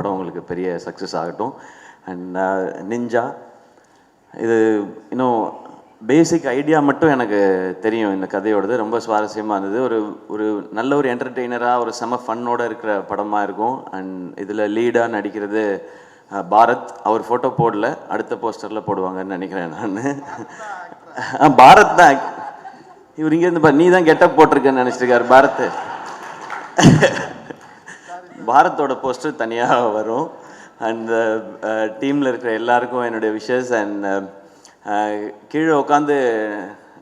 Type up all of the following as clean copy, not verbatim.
படம் உங்களுக்கு பெரிய சக்ஸஸ் ஆகட்டும். அண்ட் நிஞ்சா இது இன்னும் பேசிக் ஐடியா மட்டும் எனக்கு தெரியும். இந்த கதையோடது ரொம்ப சுவாரஸ்யமாக இருந்தது. ஒரு நல்ல ஒரு என்டர்டெய்னராக ஒரு செம ஃபன்னோடு இருக்கிற படமாக இருக்கும். அண்ட் இதில் லீடாக நடிக்கிறது பாரத். அவர் ஃபோட்டோ போடல, அடுத்த போஸ்டரில் போடுவாங்கன்னு நினைக்கிறேன் நான். பாரத் தான் இவர் இங்கேருந்து நீ தான் கெட்டப் போட்டிருக்கேன்னு நினச்சிருக்காரு பாரத். பாரத்தோட போஸ்டர் தனியாக வரும். அண்ட் டீமில் இருக்கிற எல்லாருக்கும் என்னுடைய விஷஸ். அண்ட் கீழே உட்காந்து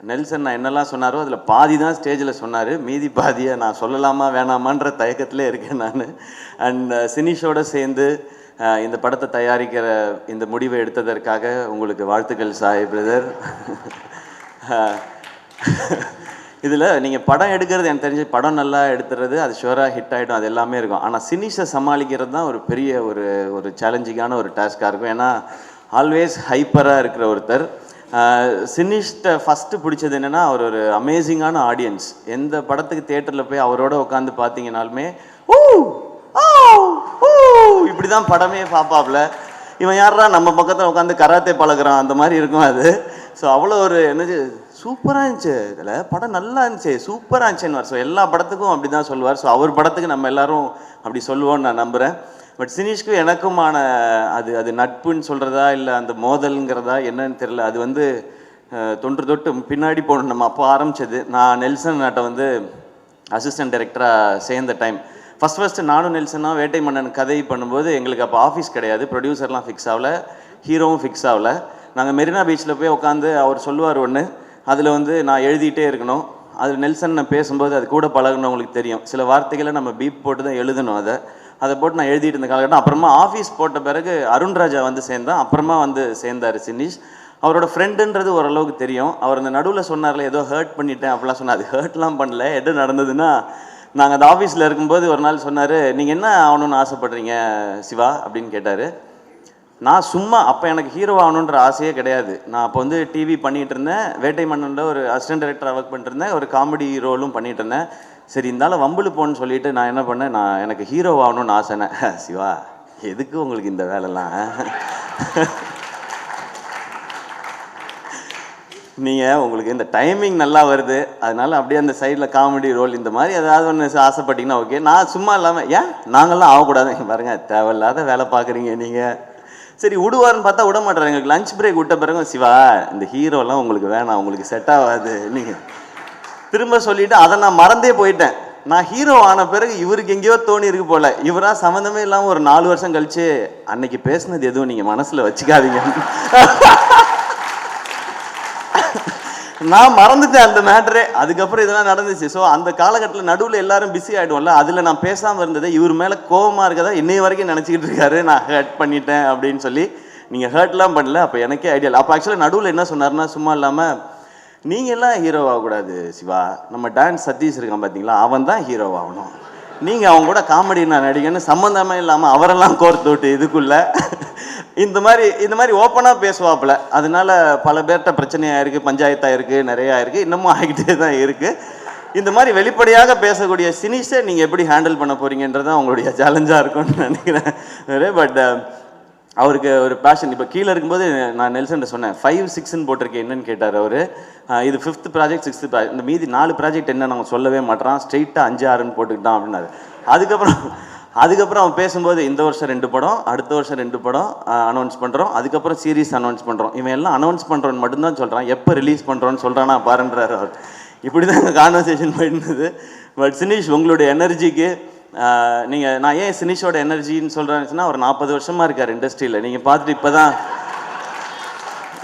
நெல்சன் நான் என்னெல்லாம் சொன்னாரோ அதில் பாதி தான் ஸ்டேஜில் சொன்னார், மீதி பாதியை நான் சொல்லலாமா வேணாமான்ற தயக்கத்திலே இருக்கேன் நான். அண்ட் சினிஷோடு சேர்ந்து இந்த படத்தை தயாரிக்கிற இந்த முடிவை எடுத்ததற்காக உங்களுக்கு வாழ்த்துக்கள் சாய் பிரதர். இதில் நீங்கள் படம் எடுக்கிறது எனக்கு தெரிஞ்சு படம் நல்லா எடுத்துறது அது ஷுவராக ஹிட் ஆகிடும், அது எல்லாமே இருக்கும். ஆனால் சினிஷை சமாளிக்கிறது தான் ஒரு பெரிய ஒரு சேலஞ்சிங்கான ஒரு டாஸ்காக இருக்கும். ஏன்னா ஆல்வேஸ் ஹைப்பராக இருக்கிற ஒருத்தர். சினிஷ்ட ஃபஸ்ட்டு பிடிச்சது என்னென்னா அவர் ஒரு அமேசிங்கான ஆடியன்ஸ். எந்த படத்துக்கு தியேட்டரில் போய் அவரோட உட்காந்து பார்த்தீங்கனாலுமே ஊ ஓ ஊ இப்படி தான் படமே பார்ப்பாப்ல. இவன் யாரா நம்ம பக்கத்தில் உட்காந்து கராத்தே பழகிறான் அந்த மாதிரி இருக்கும் அது. ஸோ அவ்வளோ ஒரு என்னது சூப்பராக இருந்துச்சு, இதில் படம் நல்லா இருந்துச்சு, சூப்பராக இருந்துச்சுன்னு. ஸோ எல்லா படத்துக்கும் அப்படி தான் சொல்லுவார். ஸோ அவர் படத்துக்கு நம்ம எல்லாரும் அப்படி சொல்லுவோன்னு நான் நம்புகிறேன். பட் சினிஷ்க்கும் எனக்குமான அது நட்புன்னு சொல்கிறதா இல்லை அந்த மோதல்ங்கிறதா என்னன்னு தெரியல. அது வந்து தொன்று தொட்டு பின்னாடி போகணும். நம்ம அப்போ ஆரம்பித்தது. நான் நெல்சன் நாட்டை வந்து அசிஸ்டன்ட் டைரக்டராக சேர்ந்த டைம் ஃபஸ்ட்டு நானும் நெல்சனாக வேட்டை மன்னன் கதை பண்ணும்போது எங்களுக்கு அப்போ ஆஃபீஸ் கிடையாது, ப்ரொடியூசர்லாம் ஃபிக்ஸ் ஆகல, ஹீரோவும் ஃபிக்ஸ் ஆகல. நாங்கள் மெரினா பீச்சில் போய் உட்காந்து அவர் சொல்லுவார் ஒன்று, அதில் வந்து நான் எழுதிட்டே இருக்கணும். அதில் நெல்சன் நான் பேசும்போது அது கூட பழகுனவங்களுக்கு தெரியும், சில வார்த்தைகளை நம்ம பீப் போட்டு தான் எழுதணும். அதை போட்டு நான் எழுதிட்டு இருந்த காலகட்டம். அப்புறமா ஆஃபீஸ் போட்ட பிறகு அருண்ராஜா வந்து சேர்ந்தான், அப்புறமா வந்து சேர்ந்தார் சினிஷ். அவரோட ஃப்ரெண்டுன்றது ஓரளவுக்கு தெரியும். அவர் அந்த நடுவில் சொன்னார்ல ஏதோ ஹர்ட் பண்ணிட்டேன் அப்படிலாம் சொன்னார். அது ஹர்ட்லாம் பண்ணல. எது நடந்ததுன்னா, நாங்கள் அந்த ஆஃபீஸில் இருக்கும்போது ஒரு நாள் சொன்னார், நீங்கள் என்ன ஆகணும்னு ஆசைப்பட்றீங்க சிவா அப்படின்னு கேட்டார். நான் சும்மா அப்போ எனக்கு ஹீரோ ஆகணுன்ற ஆசையே கிடையாது. நான் அப்போ வந்து டிவி பண்ணிகிட்டு இருந்தேன், வேட்டை மன்னனில் ஒரு அசிஸ்டன்ட் டைரக்டராக ஒர்க் பண்ணிட்டு இருந்தேன், ஒரு காமெடி ரோலும் பண்ணிகிட்டு இருந்தேன். சரி இருந்தாலும் வம்புல போன்னு சொல்லிட்டு நான் என்ன பண்ணேன், நான் எனக்கு ஹீரோ ஆகணும்னு ஆசைனே. சிவா எதுக்கு உங்களுக்கு இந்த வேலைலாம், நீங்கள் உங்களுக்கு இந்த டைமிங் நல்லா வருது அதனால் அப்படியே அந்த சைடில் காமெடி ரோல் இந்த மாதிரி ஏதாவது ஒன்று ஆசைப்பட்டீங்கன்னா ஓகே. நான் சும்மா இல்லாமல் ஏன் நாங்கள்லாம் ஆகக்கூடாது பாருங்க, தேவையில்லாத வேலை பார்க்குறீங்க நீங்கள். சரி விடுவார்னு பார்த்தா விட மாட்டார். எங்களுக்கு லஞ்ச் பிரேக் விட்ட பிறகு சிவா இந்த ஹீரோலாம் உங்களுக்கு வேணாம், உங்களுக்கு செட் ஆகாது நீங்கள் திரும்ப சொல்லிவிட்டு அதை நான் மறந்தே போயிட்டேன். நான் ஹீரோ ஆன பிறகு இவருக்கு எங்கேயோ தோணி இருக்கு போல், இவராக சம்மந்தமே இல்லாமல் ஒரு 4 வருஷம் கழிச்சு அன்னைக்கு பேசுனது எதுவும் நீங்கள் மனசில் வச்சுக்காதீங்க, நான் மறந்துட்டேன் அந்த மேட்டரே. அதுக்கப்புறம் இதெல்லாம் நடந்துச்சு. ஸோ அந்த காலகட்டத்தில் நடுவில் எல்லாரும் பிஸி ஆகிடுவோம்ல, அதில் நான் பேசாமல் இருந்தது இவர் மேலே கோபமாக இருக்கதா இன்னைய வரைக்கும் நினச்சிக்கிட்டு இருக்காரு, நான் ஹர்ட் பண்ணிட்டேன் அப்படின்னு சொல்லி. நீங்கள் ஹர்ட்லாம் பண்ணல, அப்போ எனக்கே ஐடியா. அப்போ ஆக்சுவலாக நடுவில் என்ன சொன்னார்னா, சும்மா இல்லாமல் நீங்கள் எல்லாம் ஹீரோ ஆகக்கூடாது சிவா, நம்ம டான்ஸ் சதீஷ் இருக்கான் பார்த்தீங்களா, அவன் தான் ஹீரோ ஆகணும், நீங்கள் அவங்க கூட காமெடி நான் நடிகன்னு சம்மந்தமே இல்லாமல் அவரெல்லாம் கோர்த்து விட்டு இதுக்குள்ளே இந்த மாதிரி ஓப்பனாக பேசுவாப்புல. அதனால பல பேர்கிட்ட பிரச்சனையாக இருக்குது, பஞ்சாயத்தாக இருக்குது, நிறையா இருக்குது, இன்னமும் ஆகிக்கிட்டே தான் இருக்குது. இந்த மாதிரி வெளிப்படையாக பேசக்கூடிய சினிஷை நீங்கள் எப்படி ஹேண்டில் பண்ண போகிறீங்கன்றது தான் உங்களுடைய சேலஞ்சாக இருக்கும்னு நினைக்கிறேன். பட் அவருக்கு ஒரு பேஷன். இப்போ கீழே இருக்கும்போது நான் நெல்சன் சொன்னேன் 5, 6ன்னு போட்டிருக்கேன் என்னன்னு கேட்டார் அவர். இது 5th ப்ராஜெக்ட் 6th ப்ராஜெக்ட், இந்த மீதி 4 ப்ராஜெக்ட் என்ன நாங்கள் சொல்லவே மாட்டோம், ஸ்ட்ரெயிட்டாக 5, 6ன்னு போட்டுக்கிட்டான் அப்படின்னாரு. அதுக்கப்புறம் அவன் பேசும்போது இந்த வருஷம் 2 படம், அடுத்த வருஷம் 2 படம் அனௌன்ஸ் பண்ணுறோம், அதுக்கப்புறம் சீரீஸ் அனௌன்ஸ் பண்ணுறோம். இவன் எல்லாம் அனௌன்ஸ் பண்ணுறோன்னு மட்டும்தான் சொல்கிறான், எப்போ ரிலீஸ் பண்ணுறோன்னு சொல்கிறானா பாருன்றாரு அவர். இப்படி தான் எங்கள் கான்வர்சேஷன் போயிருந்தது. பட் சினிஷ் உங்களுடைய எனர்ஜிக்கு நீங்கள், நான் ஏன் சினிஷோட எனர்ஜின்னு சொல்கிறேன்னு ஒரு 40 வருஷமாக இருக்கார் இண்டஸ்ட்ரியில். நீங்கள் பார்த்துட்டு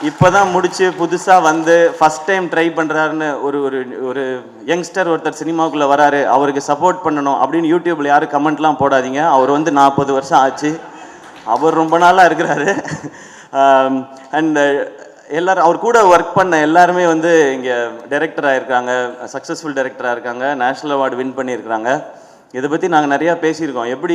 இப்போ தான் முடிச்சு புதுசாக வந்து ஃபஸ்ட் டைம் ட்ரை பண்ணுறாருன்னு ஒரு யங்ஸ்டர் ஒருத்தர் சினிமாவுக்குள்ளே வராரு, அவருக்கு சப்போர்ட் பண்ணணும் அப்படின்னு யூடியூப்பில் யாரும் கமெண்ட்லாம் போடாதீங்க. அவர் வந்து 40 வருஷம் ஆச்சு, அவர் ரொம்ப நாளாக இருக்கிறாரு. அண்ட் எல்லோரும் அவர் கூட ஒர்க் பண்ண எல்லாருமே வந்து இங்கே டைரக்டராக இருக்காங்க, சக்ஸஸ்ஃபுல் டைரக்டராக இருக்காங்க, நேஷ்னல் அவார்டு வின் பண்ணியிருக்கிறாங்க. இதை பற்றி நாங்கள் நிறையா பேசியிருக்கோம். எப்படி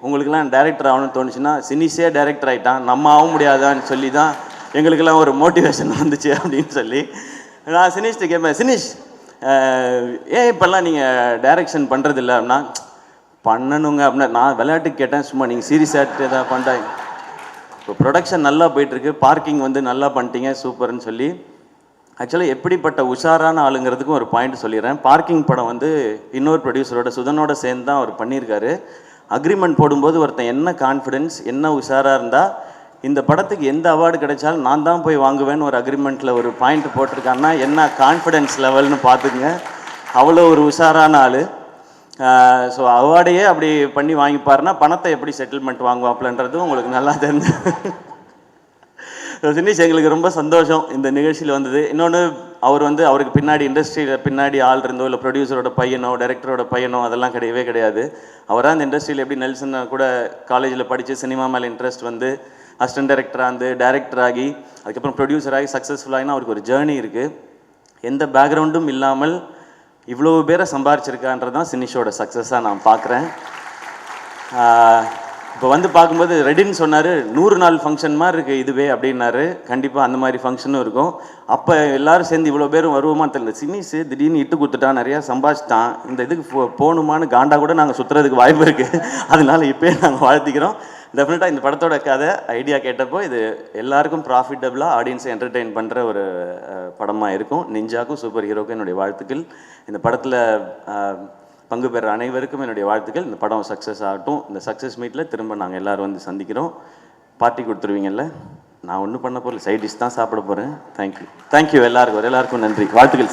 உங்களுக்கெல்லாம் டைரக்டர் ஆகணும்னு தோணுச்சுன்னா, சினிஷே டைரக்டர் ஆகிட்டான், நம்ம ஆக முடியாதான்னு சொல்லி தான் எங்களுக்கெல்லாம் ஒரு மோட்டிவேஷன் வந்துச்சு அப்படின்னு சொல்லி. நான் சினிஷ்ட்டு கேட்பேன், சினிஷ் ஏன் இப்போல்லாம் நீங்கள் டைரக்ஷன் பண்ணுறதில்ல அப்படின்னா, பண்ணணுங்க அப்படின்னா நான் விளையாட்டுக்கு கேட்டேன், சும்மா நீங்கள் சீரியஸ் ஆகிட்டு எதாவது பண்ணிட்டாங்க. இப்போ ப்ரொடக்ஷன் நல்லா போயிட்டுருக்கு, பார்க்கிங் வந்து நல்லா பண்ணிட்டீங்க சூப்பர்னு சொல்லி. ஆக்சுவலாக எப்படிப்பட்ட உஷாரான ஆளுங்கிறதுக்கும் ஒரு பாயிண்ட் சொல்லிடுறேன். பார்க்கிங் படம் வந்து இன்னொரு ப்ரொடியூசரோட சுதனோட சேர்ந்து தான் அவர் பண்ணியிருக்காரு. அக்ரிமெண்ட் போடும்போது ஒருத்தன் என்ன கான்ஃபிடென்ஸ், என்ன உஷாராக இருந்தால் இந்த படத்துக்கு எந்த அவார்டு கிடைச்சாலும் நான் தான் போய் வாங்குவேன்னு ஒரு அக்ரிமெண்ட்டில் ஒரு பாயிண்ட் போட்டிருக்காங்கன்னா என்ன கான்ஃபிடென்ஸ் லெவல்னு பார்த்துக்குங்க. அவ்வளோ ஒரு உஷாரான ஆள். ஸோ அவார்டையே அப்படி பண்ணி வாங்கிப்பாருன்னா பணத்தை எப்படி செட்டில்மெண்ட் வாங்குவாப்லன்றதும் உங்களுக்கு நல்லா தெரிஞ்சு. சினிஷ் எங்களுக்கு ரொம்ப சந்தோஷம் இந்த நிகழ்ச்சியில் வந்தது. இன்னொன்று அவர் வந்து அவருக்கு பின்னாடி இண்டஸ்ட்ரியில் பின்னாடி ஆள் இருந்தோ இல்லை ப்ரொடியூசரோட பையனோ டைரக்டரோட பையனோ அதெல்லாம் கிடையவே கிடையாது. அவராக இந்த இண்டஸ்ட்ரியில் எப்படி நெல்சன் கூட காலேஜில் படித்து சினிமா மேலே இன்ட்ரெஸ்ட் வந்து அசிஸ்டன்ட் டைரக்டராக இருந்து டைரக்டர் ஆகி அதுக்கப்புறம் ப்ரொடியூசர் ஆகி சக்ஸஸ்ஃபுல்லாகினா அவருக்கு ஒரு ஜேர்னி இருக்குது. எந்த பேக்ரவுண்டும் இல்லாமல் இவ்வளோ பேரை சம்பாரிச்சிருக்கான்றது தான் சினிஷோட சக்ஸஸாக நான் பார்க்குறேன். இப்போ வந்து பார்க்கும்போது ரெடின்னு சொன்னார், 100 நாள் ஃபங்க்ஷன் மாதிரி இருக்குது இதுவே அப்படின்னாரு. கண்டிப்பாக அந்த மாதிரி ஃபங்க்ஷனும் இருக்கும். அப்போ எல்லோரும் சேர்ந்து இவ்வளோ பேரும் வருவோமா தெரியல. சினிஷு திடீர்னு இட்டு கொடுத்துட்டான், நிறையா சம்பாதிச்சிட்டான், இந்த இதுக்கு போகணுமான்னு காண்டா கூட நாங்கள் சுற்றுறதுக்கு வாய்ப்பு இருக்குது. அதனால இப்போயே நாங்கள் வாழ்த்திக்கிறோம். டெஃபினட்டாக இந்த படத்தோட கதை ஐடியா கேட்டப்போ இது எல்லாருக்கும் ப்ராஃபிட்டபுளாக ஆடியன்ஸை என்டர்டெயின் பண்ணுற ஒரு படமாக இருக்கும். நிஞ்சாக்கும் சூப்பர் ஹீரோக்கும் என்னுடைய வாழ்த்துக்கள். இந்த படத்தில் பங்கு பெற அனைவருக்கும் என்னுடைய வாழ்த்துக்கள். இந்த படம் சக்ஸஸ் ஆகட்டும். இந்த சக்ஸஸ் மீட்டில் திரும்ப நாங்கள் எல்லோரும் வந்து சந்திக்கிறோம். பார்ட்டி கொடுத்துருவீங்கல்ல? நான் ஒன்றும் பண்ண போகல, சைட் டிஷ் தான் சாப்பிட போகிறேன். தேங்க்யூ எல்லாருக்கும் நன்றி, வாழ்த்துக்கள்.